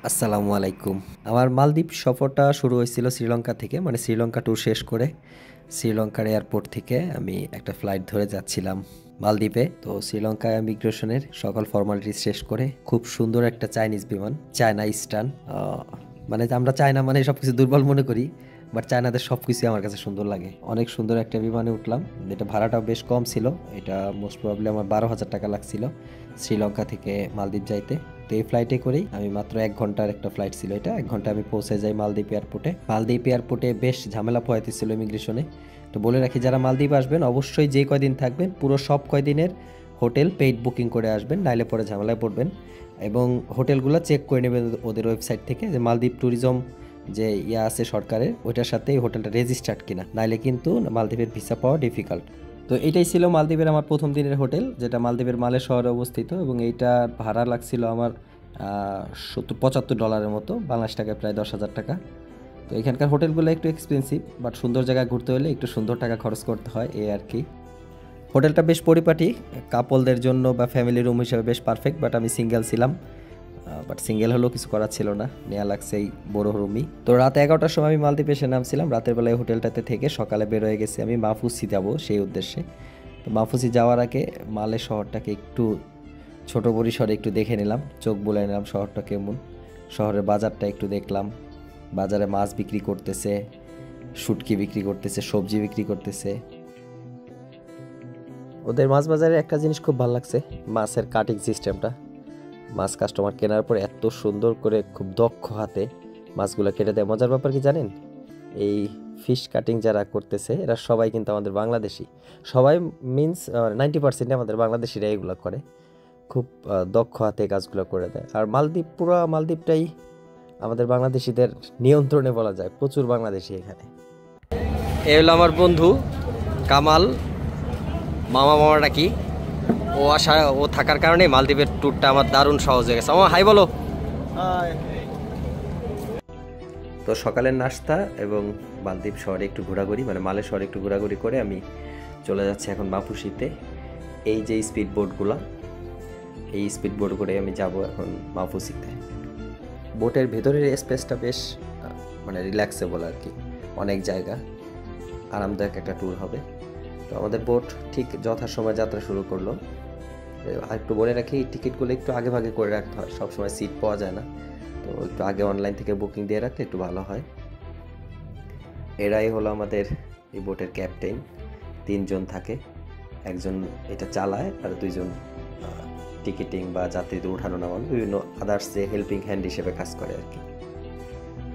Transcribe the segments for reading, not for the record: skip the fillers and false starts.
আসসালামু আলাইকুম। আমার মালদ্বীপ সফরটা শুরু হয়েছিল শ্রীলঙ্কা থেকে, মানে শ্রীলঙ্কা ট্যুর শেষ করে শ্রীলঙ্কার এয়ারপোর্ট থেকে আমি একটা ফ্লাইট ধরে যাচ্ছিলাম মালদ্বীপে। তো শ্রীলঙ্কা ইমিগ্রেশনের সকল ফর্মালিটিস শেষ করে খুব সুন্দর একটা চাইনিজ বিমান, চায়না ইস্টার্ন। মানে আমরা চায়না মানে সব কিছু দুর্বল মনে করি, বাট চায়নাদের সব কিছুই আমার কাছে সুন্দর লাগে। অনেক সুন্দর একটা বিমানে উঠলাম, যেটা ভাড়াটাও বেশ কম ছিল। এটা মোস্ট প্রবাবলি আমার 12,000 টাকা লাগছিল শ্রীলঙ্কা থেকে মালদ্বীপ যাইতে। তো এই ফ্লাইটে করেই আমি মাত্র 1 ঘন্টার একটা ফ্লাইট ছিল এটা, 1 ঘন্টা আমি পৌঁছে যাই মালদ্বীপ এয়ারপোর্টে। মালদ্বীপ এয়ারপোর্টে বেশ ঝামেলা পোহাইতেছিল ইমিগ্রেশনে। তো বলে রাখি, যারা মালদ্বীপ আসবেন অবশ্যই যে কয়দিন থাকবেন পুরো সব কয়দিনের হোটেল পেইড বুকিং করে আসবেন, নাইলে পরে ঝামেলায় পড়বেন। এবং হোটেলগুলো চেক করে নেবেন ওদের ওয়েবসাইট থেকে, যে মালদ্বীপ ট্যুরিজম যে আছে সরকারের, ওইটার সাথে এই হোটেলটা রেজিস্টার্ড কিনা, নাইলে কিন্তু মালদ্বীপের ভিসা পাওয়া ডিফিকাল্ট। তো এটাই ছিল মালদ্বীপের আমার প্রথম দিনের হোটেল, যেটা মালদ্বীপের মালে শহরে অবস্থিত। এবং এইটার ভাড়া লাগছিল আমার 70-75 ডলারের মতো, বাংলাদেশ টাকায় প্রায় 10,000 টাকা। তো এখানকার হোটেলগুলো একটু এক্সপেন্সিভ, বাট সুন্দর জায়গায় ঘুরতে হলে একটু সুন্দর টাকা খরচ করতে হয়, এই আর কি। হোটেলটা বেশ পরিপাটি, কাপলদের জন্য বা ফ্যামিলি রুম হিসেবে বেশ পারফেক্ট। বাট আমি সিঙ্গেল ছিলাম, বাট সিঙ্গেল হলেও কিছু করার ছিল না, নেওয়া লাগছে এই বড় রুমই। তো রাত 11টার সময় আমি মালদ্বীপে এসে নামছিলাম। রাতের বেলায় হোটেলটাতে থেকে সকালে বের হয়ে গেছি আমি মাফুসি যাবো সেই উদ্দেশ্যে। তো মাফুসি যাওয়ার আগে মালে শহরটাকে একটু ছোট পরিসরে একটু দেখে নিলাম, চোখ বুলাই নিলাম শহরটা কেমন। শহরের বাজারটা একটু দেখলাম, বাজারে মাছ বিক্রি করতেছে, শুটকি বিক্রি করতেছে, সবজি বিক্রি করতেছে। ওদের মাছ বাজারে একটা জিনিস খুব ভালো লাগছে, মাছের কাটিং সিস্টেমটা। মাছ কাস্টমার কেনার পর এত সুন্দর করে খুব দক্ষ হাতে মাছগুলো কেটে দেয়। মজার ব্যাপার কি জানেন, এই ফিশ কাটিং যারা করতেছে এরা সবাই কিন্তু আমাদের বাংলাদেশি। সবাই মিন্স 90% আমাদের বাংলাদেশিরা এগুলো করে, খুব দক্ষ হাতে কাজগুলো করে দেয়। আর মালদ্বীপ, পুরো মালদ্বীপটাই আমাদের বাংলাদেশিদের নিয়ন্ত্রণে বলা যায়, প্রচুর বাংলাদেশি এখানে। এ হলো আমার বন্ধু কামাল, মামাটা কি, ও থাকার কারণে মালদ্বীপের ট্যুরটা আমার দারুণ সহজ হয়ে গেছে। আমার হাই বলো। তো সকালের নাস্তা এবং মালদ্বীপ শহরে একটু ঘোরাঘুরি, মানে মালে শহরে একটু ঘোরাঘুরি করে আমি চলে যাচ্ছি এখন মাফুসিতে। এই যে স্পিড বোটগুলো, এই স্পিড বোট করে আমি যাব এখন মাফুসিতে। বোটের ভেতরের স্পেসটা বেশ মানে রিল্যাক্সেবল আর কি, অনেক জায়গা, আরামদায়ক একটা ট্যুর হবে। তো আমাদের বোট ঠিক যথাসময় যাত্রা শুরু করলো। আর একটু বলে রাখি, টিকিটগুলো একটু আগে ভাগে করে রাখতে হয়, সবসময় সিট পাওয়া যায় না। তো একটু আগে অনলাইন থেকে বুকিং দিয়ে রাখলে একটু ভালো হয়। এরাই হলো আমাদের এই বোটের ক্যাপ্টেন। 3 জন থাকে, একজন এটা চালায় আর 2 জন টিকিটিং বা যাত্রীদের উঠানো নামানো, বিভিন্ন আদার্স যে হেল্পিং হ্যান্ড হিসেবে কাজ করে আর কি।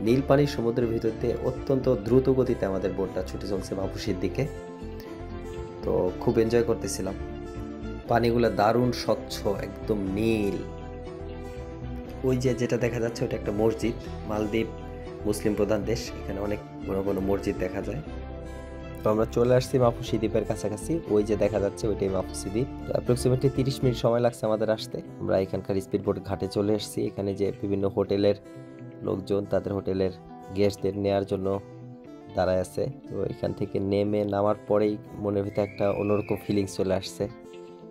নীল পানির সমুদ্রের ভিতর দিয়ে অত্যন্ত দ্রুত গতিতে আমাদের বোটটা ছুটে চলছে মাফুসির দিকে। তো খুব এনজয় করতেছিলাম, পানিগুলো দারুণ স্বচ্ছ, একদম নীল। ওই যে যেটা দেখা যাচ্ছে ওটা একটা মসজিদ। মালদ্বীপ মুসলিম প্রধান দেশ, এখানে অনেক ঘন ঘন মসজিদ দেখা যায়। তো আমরা চলে আসছি মাফুসি দ্বীপের কাছাকাছি, ওই যে দেখা যাচ্ছে ওইটাই মাফুসি দ্বীপ। তো অ্যাপ্রক্সিমেটলি 30 মিনিট সময় লাগছে আমাদের আসতে। আমরা এখানকার স্পিড বোট ঘাটে চলে এসেছি। এখানে যে বিভিন্ন হোটেলের লোকজন তাদের হোটেলের গেস্টদের নেওয়ার জন্য দাঁড়ায় আছে। তো এখান থেকে নামার পরেই মনের ভিতরে একটা অন্যরকম ফিলিংস চলে আসছে,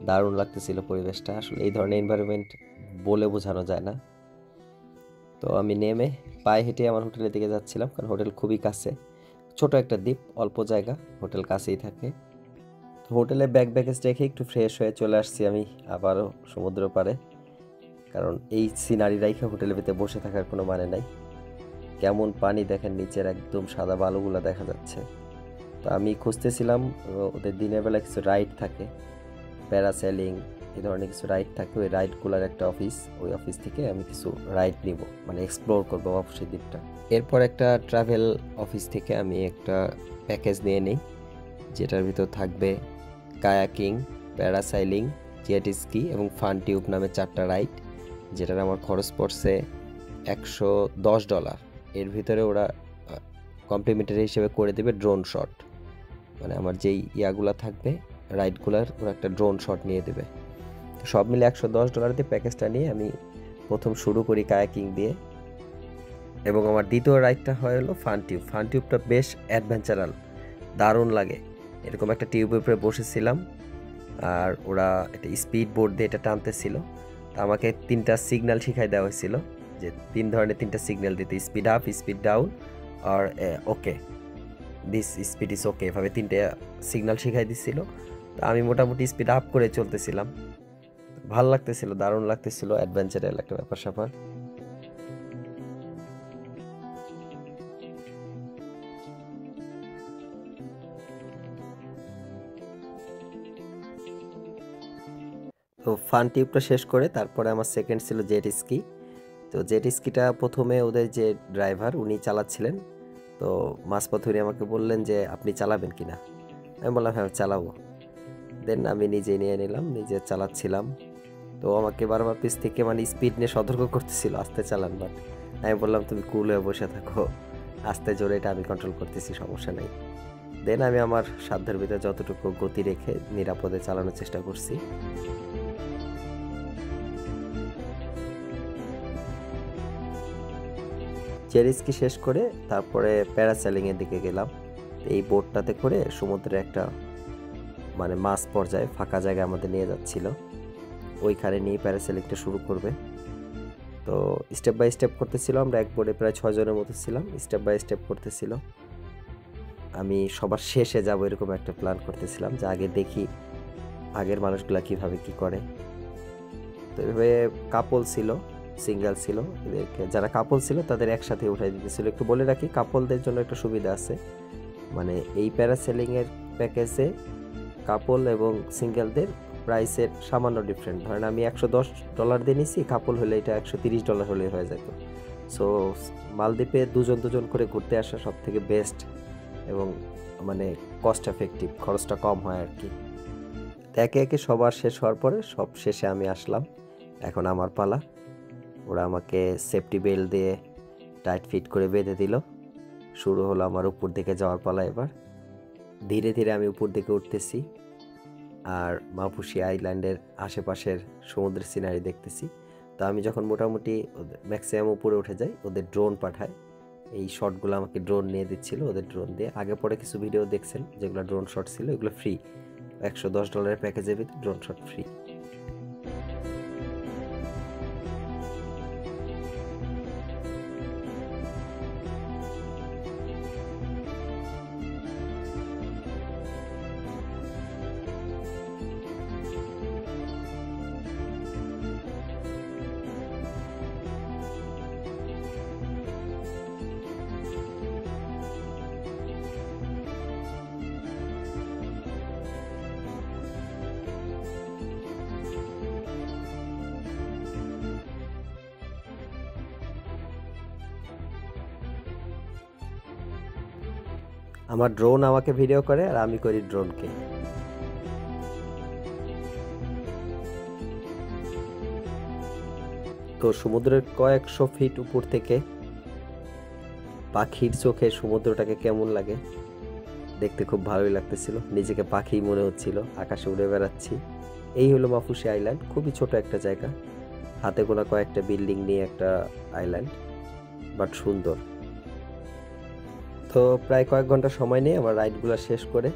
দারুণ লাগতেছিল পরিবেশটা। আসলে এই ধরনের এনভায়রনমেন্ট বলে বোঝানো যায় না। তো আমি নেমে পায়ে হেঁটে আমার হোটেলের দিকে যাচ্ছিলাম, কারণ হোটেল খুবই কাছে, ছোট একটা দ্বীপ, অল্প জায়গা, হোটেল কাছেই থাকে। তো হোটেলে ব্যাগেজ রেখে একটু ফ্রেশ হয়ে চলে আসছি আমি আবারও সমুদ্র পাড়ে, কারণ এই সিনারি রাইখে হোটেলের ভিতরে বসে থাকার কোনো মানে নাই। কেমন পানি দেখেন, নিচের একদম সাদা বালুগুলো দেখা যাচ্ছে। তো আমি খুঁজতেছিলাম, ওদের দিনের বেলা কিছু রাইড থাকে, প্যারাসেলিং এই ধরনের কিছু রাইড থাকে, ওই রাইডগুলোর একটা অফিস, ওই অফিস থেকে আমি কিছু রাইড নিব, মানে এক্সপ্লোর করবো মাফুসি দ্বীপটা। এরপর একটা ট্রাভেল অফিস থেকে আমি একটা প্যাকেজ নিয়ে নিই, যেটার ভিতর থাকবে কায়াকিং, প্যারাসাইলিং, জেট স্কি এবং ফান টিউব নামে 4টা রাইড, যেটার আমার খরচ পড়ছে $110। এর ভিতরে ওরা কমপ্লিমেন্টারি হিসেবে করে দেবে ড্রোন শট, মানে আমার যেই ইয়াগুলা থাকবে রাইডগুলার, ওরা একটা ড্রোন শট নিয়ে দেবে। সব মিলে $110 দিয়ে প্যাকেজটা নিয়ে আমি প্রথম শুরু করি কায়াকিং দিয়ে। এবং আমার দ্বিতীয় রাইডটা হলো ফান টিউব। ফান টিউবটা বেশ অ্যাডভেঞ্চারাল, দারুণ লাগে। এরকম একটা টিউবের উপরে বসেছিলাম, আর ওরা একটা স্পিড বোর্ড দিয়ে এটা টানতেছিল। তো আমাকে 3টা সিগন্যাল শিখাই দেওয়া হয়েছিল, যে 3 ধরনের 3টা সিগন্যাল দিতে, স্পিড আপ, স্পিড ডাউন আর okay, this speed is okay, এভাবে 3টে সিগন্যাল শিখাই দিচ্ছিল। তো আমি মোটামুটি স্পিড আপ করে চলতেছিলাম, ভালো লাগতেছিল, দারুণ লাগতেছিল, অ্যাডভেঞ্চারাল একটা ব্যাপার স্যাপার। তো ফান টিউবটা শেষ করে তারপরে আমার সেকেন্ড ছিল জেট স্কি। তো জেট স্কিটা প্রথমে ওদের যে ড্রাইভার উনি চালাচ্ছিলেন, তো মাঝপথে উনি আমাকে বললেন যে আপনি চালাবেন কিনা। আমি বললাম হ্যাঁ চালাবো। দেন আমি নিজে নিয়ে নিলাম, নিজে চালাচ্ছিলাম। তো আমাকে বারবার পিছ থেকে মানে স্পিড নিয়ে সতর্ক করতেছিল আস্তে চালান, বাট আমি বললাম তুমি কুল হয়ে বসে থাকো, আস্তে জোরে এটা আমি কন্ট্রোল করতেছি, সমস্যা নেই। দেন আমি আমার সাধ্যের ভিতরে যতটুকু গতি রেখে নিরাপদে চালানোর চেষ্টা করছি। জেট স্কি শেষ করে তারপরে প্যারাসেলিংয়ের দিকে গেলাম। এই বোটটাতে করে সমুদ্রে একটা মানে মাঝ পর্যায়ে ফাঁকা জায়গায় আমাদের নিয়ে যাচ্ছিল, ওইখানে নিয়ে প্যারাসেলিংটা শুরু করবে। তো স্টেপ বাই স্টেপ করতেছিল, আমরা এক বোর্ডে প্রায় 6 জনের মতো ছিলাম, স্টেপ বাই স্টেপ করতেছিল। আমি সবার শেষে যাব এরকম একটা প্ল্যান করতেছিলাম, যে আগে দেখি আগের মানুষগুলা কিভাবে কি করে। তো এভাবে কাপল ছিল, সিঙ্গেল ছিল, এদেরকে যারা কাপল ছিল তাদের একসাথে উঠাই দিতেছিল। একটু বলে রাখি, কাপলদের জন্য একটা সুবিধা আছে, মানে এই প্যারাসেলিংয়ের প্যাকেজে কাপল এবং সিঙ্গেলদের প্রাইসের সামান্য ডিফারেন্ট। ধরেন আমি $110 দিয়ে নিছি, কাপল হলে এটা $130 হলে হয়ে যেত। সো মালদ্বীপে দুজন করে ঘুরতে আসা সব থেকে বেস্ট এবং মানে কস্ট এফেক্টিভ, খরচটা কম হয় আর কি। একে একে সবার শেষ হওয়ার পরে সব শেষে আমি আসলাম, এখন আমার পালা। ওরা আমাকে সেফটি বেল্ট দিয়ে টাইট ফিট করে বেঁধে দিল। শুরু হলো আমার উপর দিকে যাওয়ার পালা। এবার ধীরে ধীরে আমি উপর দিকে উঠতেছি আর মাপুসি আইল্যান্ডের আশেপাশের সমুদ্রের সিনারি দেখতেছি। তো আমি যখন মোটামুটি ম্যাক্সিমাম উপরে উঠে যাই, ওদের ড্রোন পাঠায়, এই শটগুলো আমাকে ড্রোন নিয়ে দিচ্ছিল। ওদের ড্রোন দিয়ে আগে পরে কিছু ভিডিও দেখছেন যেগুলো ড্রোন শট ছিল, এগুলো ফ্রি, $110 প্যাকেজের ভিতরে ড্রোন শট ফ্রি। আমার ড্রোন আমাকে ভিডিও করে আর আমি করি ড্রোনকে। তো সমুদ্রের কয়েকশো ফিট উপর থেকে পাখির চোখে সমুদ্রটাকে কেমন লাগে দেখতে খুব ভালোই লাগতেছিল, নিজেকে পাখি মনে হচ্ছিল, আকাশে উড়ে বেড়াচ্ছি। এই হলো মাফুসি আইল্যান্ড, খুবই ছোট একটা জায়গা, হাতে গোনা কয়েকটা বিল্ডিং নিয়ে একটা আইল্যান্ড, বাট সুন্দর। তো প্রায় কয়েক ঘন্টা সময় নিয়ে আমার রাইডগুলো শেষ করে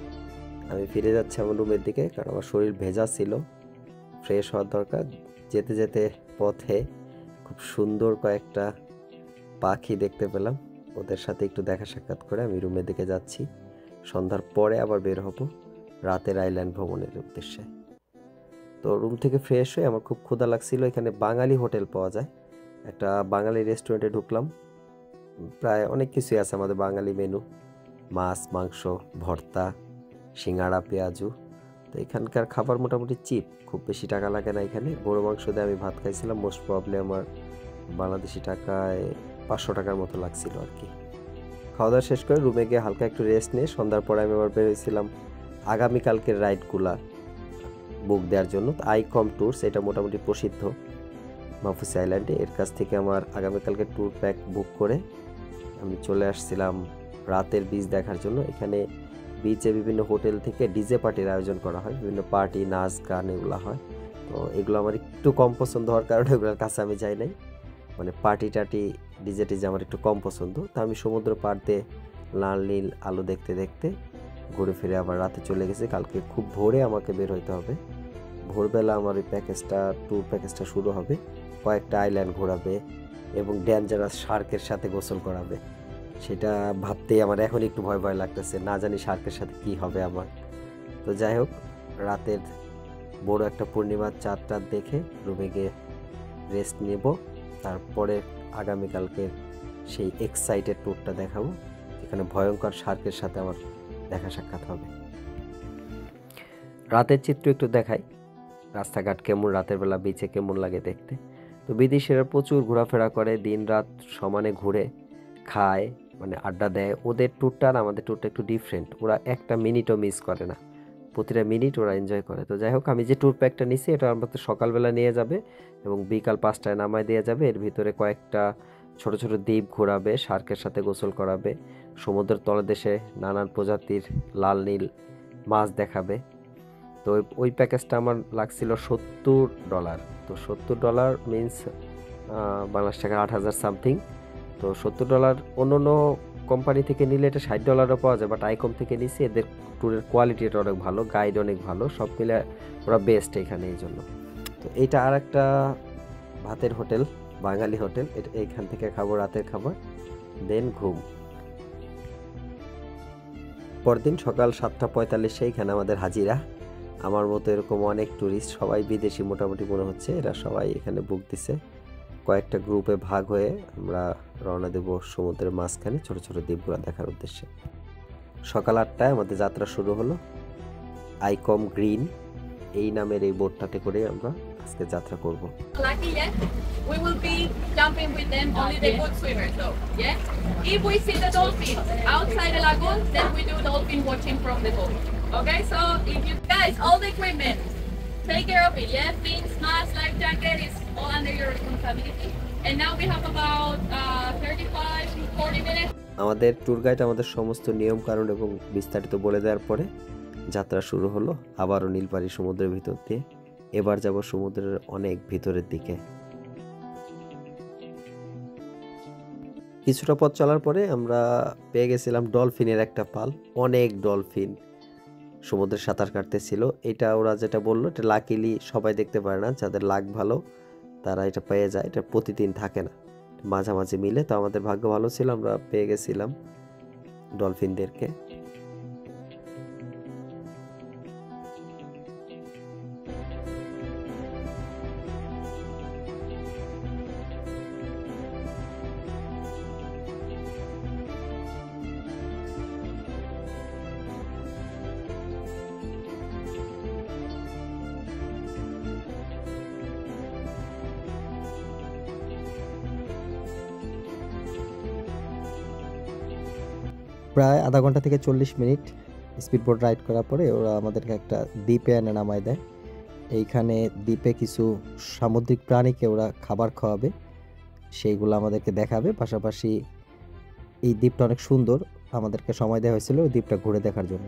আমি ফিরে যাচ্ছি আমার রুমের দিকে, কারণ আমার শরীর ভেজা ছিল, ফ্রেশ হওয়ার দরকার। যেতে যেতে পথে খুব সুন্দর কয়েকটা পাখি দেখতে পেলাম, ওদের সাথে একটু দেখা সাক্ষাৎ করে আমি রুমের দিকে যাচ্ছি। সন্ধ্যার পরে আবার বের হব রাতের আইল্যান্ড ভ্রমণের উদ্দেশ্যে। তো রুম থেকে ফ্রেশ হয়ে আমার খুব ক্ষুধা লাগছিল, এখানে বাঙালি হোটেল পাওয়া যায়, একটা বাঙালি রেস্টুরেন্টে ঢুকলাম। প্রায় অনেক কিছুই আছে আমাদের বাঙালি মেনু, মাছ, মাংস, ভর্তা, সিঙ্গাড়া, পেঁয়াজু। তো এখানকার খাবার মোটামুটি চিপ, খুব বেশি টাকা লাগে না। এখানে গরু মাংস দিয়ে আমি ভাত খাইছিলাম, মোস্ট প্রবলি আমার বাংলাদেশি টাকায় 500 টাকার মতো লাগছিল আর কি। খাওয়া দাওয়া শেষ করে রুমে গিয়ে হালকা একটু রেস্ট নিয়ে সন্ধ্যার পরে আমি আবার বেরোয়েছিলাম আগামীকালকের রাইডগুলা বুক দেওয়ার জন্য। আইকম ট্যুরস, এটা মোটামুটি প্রসিদ্ধ মাফুসি আইল্যান্ডে, এর কাছ থেকে আমার আগামীকালকে ট্যুর প্যাক বুক করে আমি চলে আসছিলাম রাতের বিচ দেখার জন্য। এখানে বিচে বিভিন্ন হোটেল থেকে ডিজে পার্টির আয়োজন করা হয়, বিভিন্ন পার্টি, নাচ, গান এগুলো হয়। তো এগুলো আমার একটু কম পছন্দ হওয়ার কারণে এগুলোর কাছে আমি যাই নাই, মানে পার্টি টাটি ডিজে টিজে আমার একটু কম পছন্দ। তো আমি সমুদ্র পাড় দিয়ে লাল নীল আলো দেখতে দেখতে ঘুরে ফিরে আবার রাতে চলে গেছি। কালকে খুব ভোরে আমাকে বের হইতে হবে, ভোরবেলা আমার এই প্যাকেজটা, ট্যুর প্যাকেজটা শুরু হবে, কয়েকটা আইল্যান্ড ঘোরাবে এবং ডেঞ্জারাস শার্কের সাথে গোসল করাবে। সেটা ভাবতেই আমার এখন একটু ভয় ভয় লাগতেছে, না জানি শার্কের সাথে কি হবে আমার। তো যাই হোক, রাতের বড় একটা পূর্ণিমার চাঁদটা দেখে রুমে গিয়ে রেস্ট নেব, তারপরে আগামীকালকে সেই এক্সাইটেড ট্যুরটা দেখাবো, যেখানে ভয়ঙ্কর শার্কের সাথে আমার দেখা সাক্ষাৎ হবে। রাতের চিত্র একটু দেখাই, রাস্তাঘাট কেমন, রাতের বেলা বিচে কেমন লাগে দেখতে। তো বিদেশিরা প্রচুর ঘোরাফেরা করে, দিন রাত সমানে ঘুরে খায়, মানে আড্ডা দেয়। ওদের ট্যুরটা আর আমাদের ট্যুরটা একটু ডিফারেন্ট, ওরা একটা মিনিটও মিস করে না, প্রতিটা মিনিট ওরা এনজয় করে। তো যাই হোক, আমি যে ট্যুর প্যাকটা নিছি এটা আমাদের সকালবেলা নিয়ে যাবে এবং বিকাল 5টায় নামায় দিয়ে যাবে। এর ভিতরে কয়েকটা ছোট ছোট দ্বীপ ঘোরাবে, শার্কের সাথে গোসল করাবে, সমুদ্রের তলদেশে নানান প্রজাতির লাল নীল মাছ দেখাবে। তো ওই প্যাকেজটা আমার লাগছিল $70। তো $70 মিনস বাংলাদেশ টাকা 8,000 সামথিং। তো $70 অন্য অন্য কোম্পানি থেকে নিলে এটা $60 পাওয়া যায়, বাট আইকম থেকে নিছি। এদের ট্যুরের কোয়ালিটিটা অনেক ভালো, গাইড অনেক ভালো, সব মিলে ওরা বেস্ট এখানে, এই জন্য। তো এইটা আর একটা ভাতের হোটেল, বাঙালি হোটেল, এটা এইখান থেকে খাবো রাতের খাবার, দেন ঘুম। পরদিন সকাল 7:45 সেইখানে আমাদের হাজিরা। আমার মতো এরকম অনেক ট্যুরিস্ট, সবাই বিদেশি মোটামুটি মনে হচ্ছে, এরা সবাই এখানে বুক দিছে। কয়েকটা গ্রুপে ভাগ হয়ে আমরা রওনা দেব সমুদ্রের মাঝখানে ছোট ছোট দ্বীপগুলো দেখার উদ্দেশ্যে। সকাল 8টায় আমাদের যাত্রা শুরু হলো। আইকম গ্রিন এই নামের এই বোটটাতে করে আমরা আজকে যাত্রা করব। Lucky, yeah. We will be jumping with them, only the good swimmers though, yeah? If we see the dolphins outside the lagoon, then we do dolphin watching from the boat. Okay, so if you guys, all the equipment, take care of it, yeah? Fins, mask, life jacket is all under your responsibility. And now we have about 35 to 40 minutes. আমাদের tour guide আমাদের সমস্ত নিয়ম কানুন এবং বিস্তারিত বলে দেওয়ার পরে যাত্রা শুরু হলো আবারও নীলপাড়ি সমুদ্রের ভিতর দিয়ে। এবার যাব সমুদ্রের অনেক ভিতরের দিকে। কিছুটা পথ চলার পরে আমরা পেয়ে গেছিলাম ডলফিনের একটা পাল, অনেক ডলফিন সমুদ্রে সাঁতার কাটতেছিল। এটা ওরা যেটা বললো, এটা লাকিলি সবাই দেখতে পারে না, যাদের লাক ভালো তারা এটা পেয়ে যায়, এটা প্রতিদিন থাকে না, মাঝামাঝি মিলে। তো আমাদের ভাগ্য ভালো ছিল, আমরা পেয়ে গেছিলাম ডলফিনদেরকে। প্রায় আধা ঘন্টা থেকে 40 মিনিট স্পিডবোট রাইড করার পরে ওরা আমাদেরকে একটা দ্বীপে এনে নামায় দেয়। এইখানে দ্বীপে কিছু সামুদ্রিক প্রাণীকে ওরা খাবার খাওয়াবে, সেইগুলো আমাদেরকে দেখাবে। পাশাপাশি এই দ্বীপটা অনেক সুন্দর, আমাদেরকে সময় দেওয়া হয়েছিল ওই দ্বীপটা ঘুরে দেখার জন্য।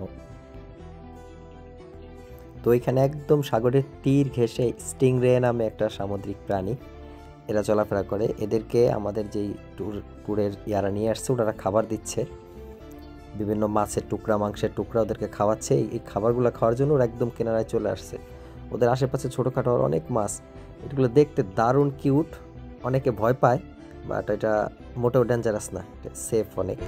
তো এখানে একদম সাগরের তীর ঘেঁষে স্টিংরে নামে একটা সামুদ্রিক প্রাণী, এরা চলাফেরা করে। এদেরকে আমাদের যেই ট্যুরের ইয়ারা নিয়ে আসছে, ওরা খাবার দিচ্ছে, বিভিন্ন মাছের টুকরা, মাংসের টুকরা ওদেরকে খাওয়াচ্ছে। এই খাবারগুলো খাওয়ার জন্য ওরা একদম কিনারায় চলে আসছে। ওদের আশেপাশে ছোটোখাটো অনেক মাছ, এগুলো দেখতে দারুণ কিউট। অনেকে ভয় পায়, বাট এটা মোটেও ডেঞ্জারাস না, এটা সেফ অনেক।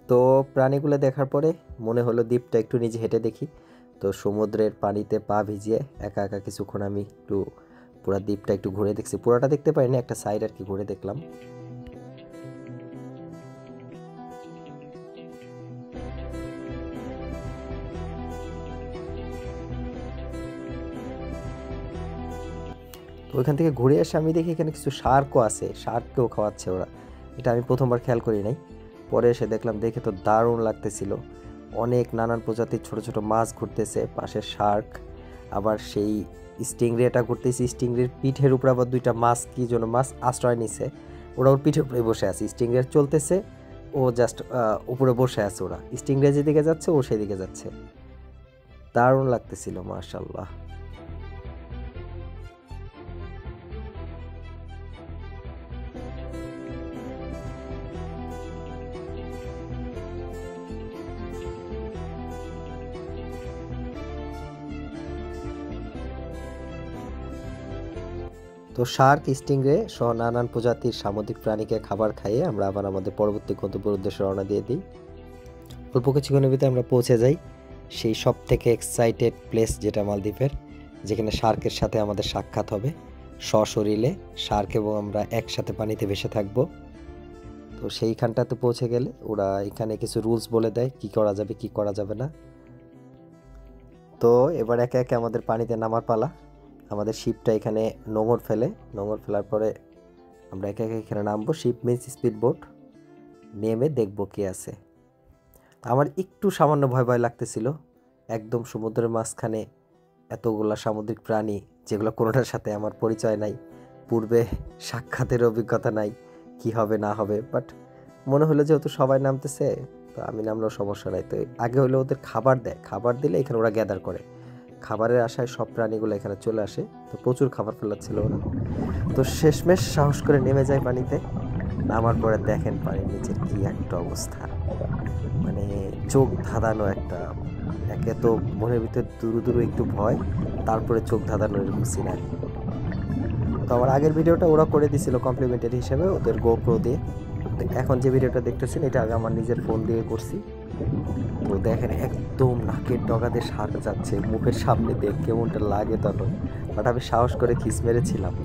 তো প্রাণীগুলো দেখার পরে মনে হলো দ্বীপটা একটু নিজে হেঁটে দেখি। তো সমুদ্রের পানিতে পা ভিজিয়ে একা একা কিছুক্ষণ আমি একটু পুরো দ্বীপটা একটু ঘুরে দেখছি। পুরোটা দেখতে পারিনি, একটা সাইড আর কি ঘুরে দেখলাম। তো ওইখান থেকে ঘুরে এসে আমি দেখি এখানে কিছু শার্কও আছে, শার্ককেও খাওয়াচ্ছে ওরা। এটা আমি প্রথমবার খেয়াল করি নাই, পরে এসে দেখলাম, দেখে তো দারুণ লাগতেছিল। অনেক নানান প্রজাতির ছোট ছোট মাছ ঘুরতেছে, পাশে শার্ক, আবার সেই স্টিংরেটা ঘুরতেছে। স্টিংরের পিঠের উপর আবার দুইটা মাছ, কি যেন মাছ আশ্রয় নিছে, ওরা ওর পিঠের উপরে বসে আছে। স্টিংরে চলতেছে, ও জাস্ট উপরে বসে আছে, ওরা স্টিংরে যেদিকে যাচ্ছে ও সেদিকে যাচ্ছে। দারুণ লাগতেছিল মাশাআল্লাহ। তো শার্ক, স্টিংরে সহ নানান প্রজাতির সামুদ্রিক প্রাণীকে খাবার খাইয়ে আমরা আবার আমাদের পরবর্তী গন্তব্যের উদ্দেশ্যে রওনা দিয়ে দিই। অল্প কিছুক্ষণের ভিতরে আমরা পৌঁছে যাই সেই সব থেকে এক্সাইটেড প্লেস, যেটা মালদ্বীপের, যেখানে শার্কের সাথে আমাদের সাক্ষাৎ হবে সশরীরে। শার্ক এবং আমরা একসাথে পানিতে ভেসে থাকব। তো সেইখানটাতে পৌঁছে গেলে ওরা এখানে কিছু রুলস বলে দেয় কি করা যাবে কি করা যাবে না। তো এবার একে একে আমাদের পানিতে নামার পালা। আমাদের শিপটা এখানে নোঙর ফেলার পরে আমরা একে একে এখানে নামবো। Ship means speed boat. নেমে দেখবো কি আছে। আমার একটু সামান্য ভয় ভয় লাগতেছিল, একদম সমুদ্রের মাঝখানে এতগুলা সামুদ্রিক প্রাণী, যেগুলো কোনোটার সাথে আমার পরিচয় নাই, পূর্বে সাক্ষাতের অভিজ্ঞতা নাই, কি হবে না হবে। বাট মনে হলো যেহেতু সবাই নামতেছে তো আমি নামলেও সমস্যা নাই। তো আগে হলে ওদের খাবার দেয়, খাবার দিলে এখানে ওরা গ্যাদার করে, খাবারের আশায় সব প্রাণীগুলো এখানে চলে আসে। তো প্রচুর খাবার ফেলাচ্ছিল ওরা। তো শেষমেশ সাহস করে নেমে যায় পানিতে। নামার পরে দেখেন পানির নিচের কি একটা অবস্থা, মানে চোখ ধাঁধানো একটা। একে তো মনের ভিতরে দুরু দুরু একটু ভয়, তারপরে চোখ ধাঁধানো এরকম সিনারি। তো আমার আগের ভিডিওটা ওরা করে দিছিল কমপ্লিমেন্টারি হিসেবে ওদের গোপ্রো দিয়ে। তো এখন যে ভিডিওটা দেখতেছেন এটা আগে আমার নিজের ফোন দিয়ে করছি। তো দেখেন একদম নাকের ডগাতে শার্ক যাচ্ছে মুখের সামনে, দেখ কেমনটা লাগে তখন। বাট আমি সাহস করে খিস মেরেছিলাম।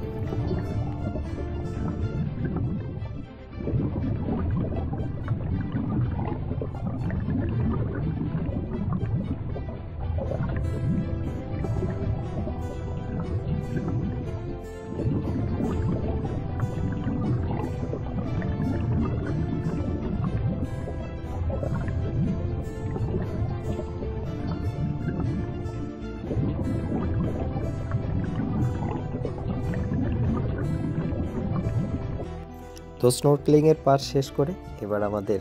তো স্নোরকেলিংয়ের পার্ট শেষ করে এবার আমাদের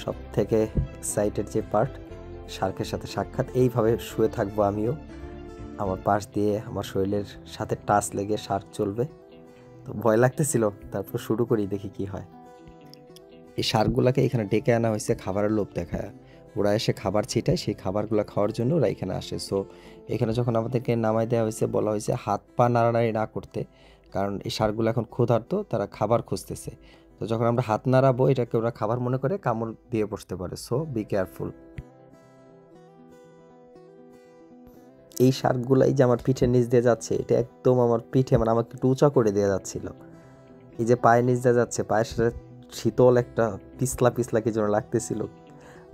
সব থেকে এক্সাইটেড যে পার্ট, শার্কের সাথে সাক্ষাৎ। এইভাবে শুয়ে থাকবো আমিও, আমার পাশ দিয়ে আমার শরীরের সাথে টাচ লেগে শার্ক চলবে। তো ভয় লাগতেছিল, তারপর শুরু করি, দেখি কি হয়। এই শার্কগুলোকে এখানে ডেকে আনা হয়েছে খাবারের লোভ দেখায়। ওরা এসে খাবার ছিটায়, সেই খাবারগুলো খাওয়ার জন্য ওরা এখানে আসে। সো এখানে যখন আমাদেরকে নামাই দেওয়া হয়েছে বলা হয়েছে হাত পা নাড়ানাড়ি না করতে, কারণ এই শার্কগুলো এখন ক্ষুধার্ত, তারা খাবার খুঁজতেছে। তো যখন আমরা হাত নাড়াবো এটাকে ওরা খাবার মনে করে কামড় দিয়ে বসতে পারে। So be careful. এই শার্কগুলাই যে আমার পিঠের নিচ দিয়ে যাচ্ছে, এটা একদম আমার পিঠে, মানে আমাকে একটু উঁচা করে দিয়ে যাচ্ছিল। এই যে পায়ের নিচ দিয়ে যাচ্ছে, পায়ের সাথে শীতল একটা পিছলা পিছলা কি যেন লাগতেছিল,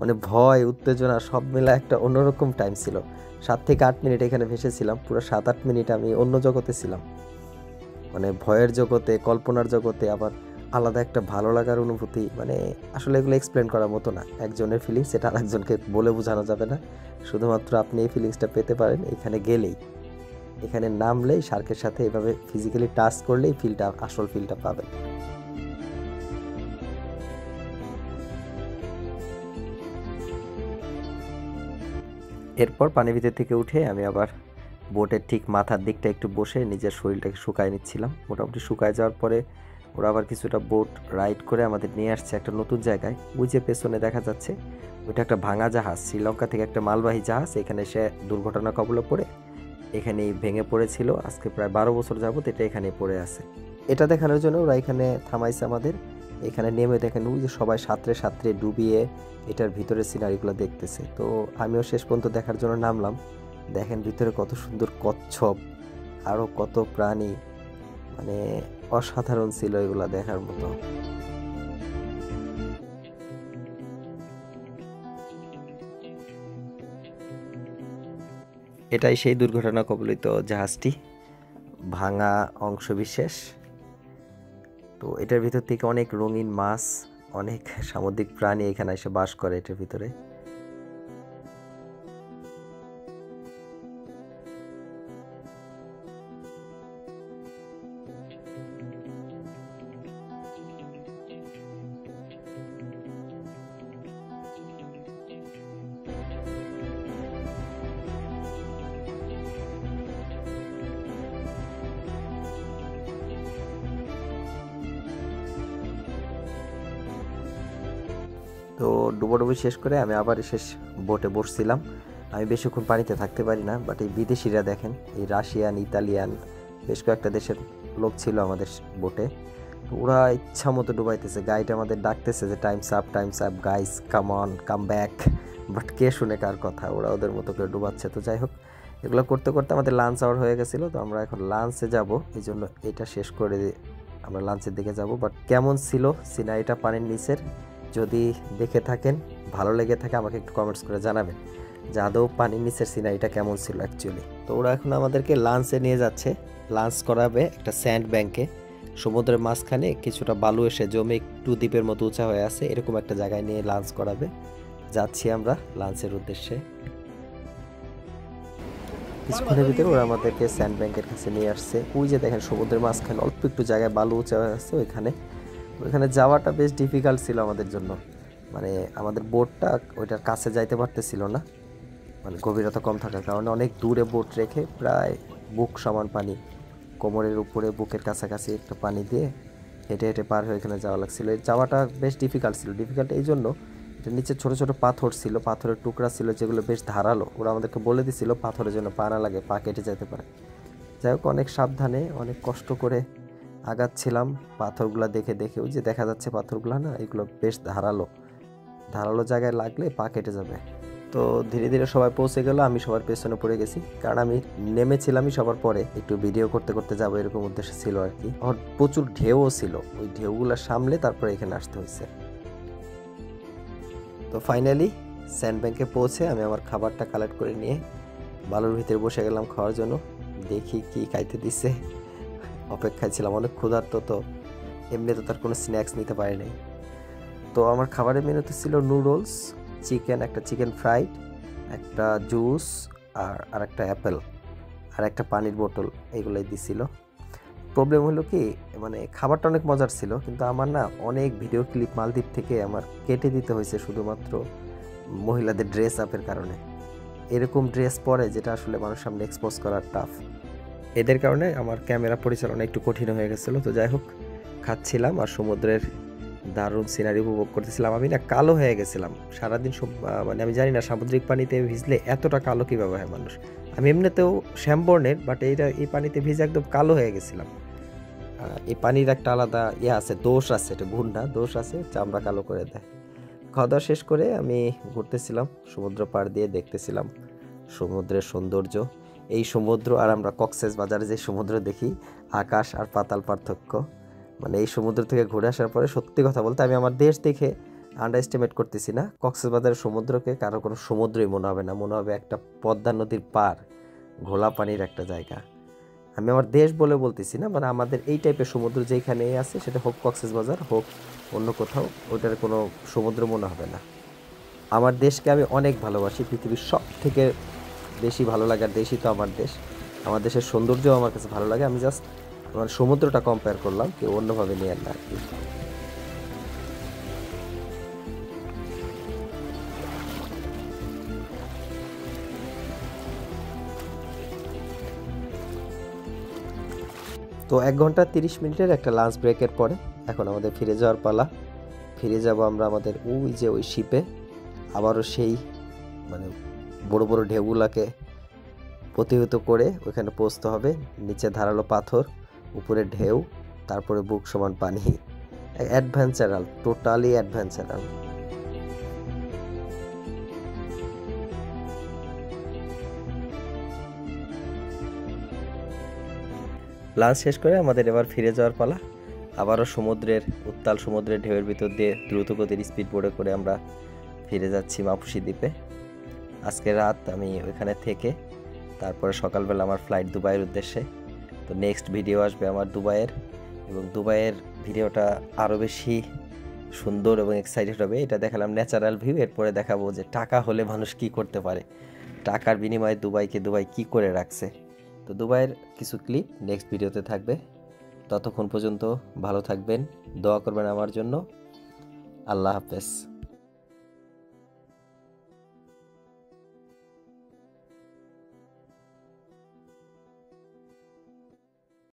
মানে ভয় উত্তেজনা সব মিলে একটা অন্যরকম টাইম ছিল। 7 থেকে 8 মিনিট এখানে ভেসেছিলাম, পুরো 7-8 মিনিট আমি অন্য জগতে ছিলাম, মানে ভয়ের জগতে, কল্পনার জগতে, আবার আলাদা একটা ভালো লাগার অনুভূতি। মানে আসলে এগুলো এক্সপ্লেন করার মতো না, একজনের ফিলিংস, এটা আরেকজনকে বলে বোঝানো যাবে না। শুধুমাত্র আপনি এই ফিলিংসটা পেতে পারেন এখানে গেলেই, এখানে নামলেই, শার্কের সাথে এভাবে ফিজিক্যালি টাচ করলেই ফিলটা, আসল ফিলটা পাবেন। এরপর পানির ভিতর থেকে উঠে আমি আবার বোটের ঠিক মাথার দিকটা একটু বসে নিজের শরীরটাকে শুকায় নিচ্ছিলাম। মোটামুটি শুকায় যাওয়ার পরে ওরা আবার কিছুটা বোট রাইড করে আমাদের নিয়ে আসছে একটা নতুন জায়গায়। ওই যে পেছনে দেখা যাচ্ছে ওইটা একটা ভাঙা জাহাজ, শ্রীলঙ্কা থেকে একটা মালবাহী জাহাজ এখানে এসে দুর্ঘটনা কবলে পড়ে এখানেই ভেঙে পড়েছিল। আজকে প্রায় 12 বছর যাবত এটা এখানে পড়ে আছে। এটা দেখানোর জন্য ওরা এখানে থামাইছে আমাদের। এখানে নেমে দেখেন ওই যে সবাই সাঁতরে সাঁতরে ডুবিয়ে এটার ভিতরের সিনারিগুলো দেখতেছে। তো আমিও শেষ পর্যন্ত দেখার জন্য নামলাম। দেখেন ভিতরে কত সুন্দর কচ্ছপ, আরও কত প্রাণী, মানে অসাধারণ ছিল এগুলা দেখার মতো। এটাই সেই দুর্ঘটনা কবলিত জাহাজটি, ভাঙা অংশবিশেষ। তো এটার ভিতর থেকে অনেক রঙিন মাছ, অনেক সামুদ্রিক প্রাণী এখানে এসে বাস করে এটার ভিতরে। তো ডুবোডুবি শেষ করে আমি আবার শেষ বোটে বসছিলাম। আমি বেশিক্ষণ পানিতে থাকতে পারি না, বাট এই বিদেশিরা দেখেন, এই রাশিয়ান, ইতালিয়ান, বেশ কয়েকটা দেশের লোক ছিল আমাদের বোটে। তো ওরা ইচ্ছা মতো ডুবাইতেছে, গাইড আমাদের ডাকতেছে যে time's up guys, come on, come back, but কে শুনে কার কথা, ওরা ওদের মতো করে ডুবাচ্ছে। তো যাই হোক, এগুলো করতে করতে আমাদের লাঞ্চ আওয়ার হয়ে গেছিলো। তো আমরা এখন লাঞ্চে যাব, এই জন্য এটা শেষ করে আমরা লাঞ্চের দিকে যাব। বাট কেমন ছিল সিনারিটা পানির নিচের, যদি দেখে থাকেন, ভালো লেগে থাকে, আমাকে একটু কমেন্টস করে জানাবেন যে আদৌ পানির নিচের সিনারিটা কেমন ছিল অ্যাকচুয়ালি। তো ওরা এখন আমাদেরকে লাঞ্চে নিয়ে যাচ্ছে, লাঞ্চ করাবে একটা স্যান্ড ব্যাংকে, সমুদ্রের মাঝখানে কিছুটা বালু এসে জমে একটু দ্বীপের মতো উঁচা হয়ে আছে, এরকম একটা জায়গায় নিয়ে লাঞ্চ করাবে। যাচ্ছি আমরা লাঞ্চের উদ্দেশ্যে। কিছুক্ষণের ভিতরে ওরা আমাদেরকে স্যান্ড ব্যাংকের কাছে নিয়ে আসছে। ওই যে দেখেন সমুদ্রের মাঝখানে অল্প একটু জায়গায় বালু উঁচা হয়ে আছে, ওইখানে যাওয়াটা বেশ ডিফিকাল্ট ছিল আমাদের জন্য। মানে আমাদের বোটটা ওইটার কাছে যাইতে পারতেছিল না, মানে গভীরতা কম থাকার কারণে। অনেক দূরে বোট রেখে প্রায় বুক সমান পানি, কোমরের উপরে বুকের কাছাকাছি একটা পানি দিয়ে হেঁটে হেঁটে পার হয়ে এখানে যাওয়া লাগছিল। এই যাওয়াটা বেশ ডিফিকাল্ট ছিল। ডিফিকাল্ট এই জন্য, এটা নিচে ছোট ছোট পাথর ছিল, পাথরের টুকরা ছিল যেগুলো বেশ ধারালো। ওরা আমাদেরকে বলে দিছিল পাথরের জন্য পা না লাগে, পা কেটে যেতে পারে। যাই হোক, অনেক সাবধানে অনেক কষ্ট করে আগাচ্ছিলাম পাথরগুলা দেখে দেখে। ওই যে দেখা যাচ্ছে পাথরগুলা না, এগুলো বেশ ধারালো, ধারালো জায়গায় লাগলে পা কেটে যাবে। তো ধীরে ধীরে সবাই পৌঁছে গেল, আমি সবার পেছনে পড়ে গেছি, কারণ আমি নেমেছিলামই সবার পরে, একটু ভিডিও করতে করতে যাবো এরকম উদ্দেশ্য ছিল আর কি। আমার প্রচুর ঢেউও ছিল, ওই ঢেউগুলো সামলে তারপরে এখানে আসতে হয়েছে। তো ফাইনালি স্যান্ড ব্যাংকে পৌঁছে আমি আমার খাবারটা কালেক্ট করে নিয়ে বালুর ভিতরে বসে গেলাম খাওয়ার জন্য। দেখি কি খাইতে দিচ্ছে, অপেক্ষায় ছিলাম, অনেক ক্ষুধার্ত। তো এমনি তো তার কোনো স্ন্যাক্স নিতে পারি নাই। তো আমার খাবারের মেনুতে ছিল নুডলস, চিকেন, একটা চিকেন ফ্রাইড, একটা জুস, আর একটা অ্যাপেল, আর একটা পানির বোতল, এগুলোই দিছিল। প্রবলেম হলো কি, মানে খাবারটা অনেক মজার ছিল, কিন্তু আমার না অনেক ভিডিও ক্লিপ মালদ্বীপ থেকে আমার কেটে দিতে হয়েছে শুধুমাত্র মহিলাদের ড্রেস আপের কারণে। এরকম ড্রেস পরে যেটা আসলে মানুষের সামনে এক্সপোজ করার টাফ, এদের কারণে আমার ক্যামেরা পরিচালনা একটু কঠিন হয়ে গেছিলো। তো যাই হোক, খাচ্ছিলাম আর সমুদ্রের দারুণ সিনারি উপভোগ করতেছিলাম। আমি না কালো হয়ে গেছিলাম সারাদিন, মানে আমি জানি না সামুদ্রিক পানিতে ভিজলে এতটা কালো কীভাবে হয় মানুষ। আমি এমনিতেও শ্যামবর্ণের, বাট এই পানিতে ভিজে একদম কালো হয়ে গেছিলাম। এই পানির একটা আলাদা আছে, দোষ আছে, এটা গুণ না, দোষ আছে, চামড়া কালো করে দেয়। খাওয়া দাওয়া শেষ করে আমি ঘুরতেছিলাম সমুদ্র পাড় দিয়ে, দেখতেছিলাম সমুদ্রের সৌন্দর্য। এই সমুদ্র আর আমরা কক্সবাজারে যে সমুদ্র দেখি, আকাশ আর পাতাল পার্থক্য। মানে এই সমুদ্র থেকে ঘুরে আসার পরে সত্যি কথা বলতে আমি আমার দেশ দেখে আন্ডার এস্টিমেট করতেছি না, কক্সবাজারের সমুদ্রকে কারো কোনো সমুদ্রই মনে হবে না, মনে হবে একটা পদ্মা নদীর পার, ঘোলা পানির একটা জায়গা। আমি আমার দেশ বলে বলতেছি না, মানে আমাদের এই টাইপের সমুদ্র যেখানে আছে, সেটা হোক কক্সবাজার হোক অন্য কোথাও, ওটার কোনো সমুদ্র মনে হবে না। আমার দেশকে আমি অনেক ভালোবাসি, পৃথিবীর সব থেকে বেশি ভালো লাগার দেশই তো আমার দেশ। আমার দেশের সৌন্দর্যও আমার কাছে ভালো লাগে। আমি জাস্ট আমার সমুদ্রটা কম্পেয়ার করলাম, কেউ অন্যভাবে নিয়ে না আর কি। তো 1 ঘন্টা 30 মিনিটের একটা লাঞ্চ ব্রেকের পরে এখন আমাদের ফিরে যাওয়ার পালা। ফিরে যাব আমরা আমাদের ওই শিপে, আবারও সেই মানে বড় বড় ঢেউগুলাকে প্রতিহত করে ওইখানে পৌঁছতে হবে। নিচে ধারালো পাথর, উপরে ঢেউ, তারপরে বুক সমান পানি। Adventurous, totally adventurous. লাঞ্চ শেষ করে আমাদের এবার ফিরে যাওয়ার পালা। আবারও উত্তাল সমুদ্রের ঢেউয়ের ভিতর দিয়ে দ্রুতগতির স্পিড বোর্ডে করে আমরা ফিরে যাচ্ছি মাপুসি দ্বীপে। আজকে রাত আমি ওইখানে থেকে তারপরে সকালবেলা আমার ফ্লাইট দুবাইয়ের উদ্দেশ্যে। তো নেক্সট ভিডিও আসবে আমার দুবাইয়ের, এবং দুবাইয়ের ভিডিওটা আরও বেশি সুন্দর এবং এক্সাইটেড হবে। এটা দেখালাম ন্যাচারাল ভিউ, এরপরে দেখাবো যে টাকা হলে মানুষ কি করতে পারে, টাকার বিনিময়ে দুবাই কি করে রাখছে। তো দুবাইয়ের কিছু ক্লিপ নেক্সট ভিডিওতে থাকবে। ততক্ষণ পর্যন্ত ভালো থাকবেন, দোয়া করবেন আমার জন্য। আল্লাহ হাফেজ।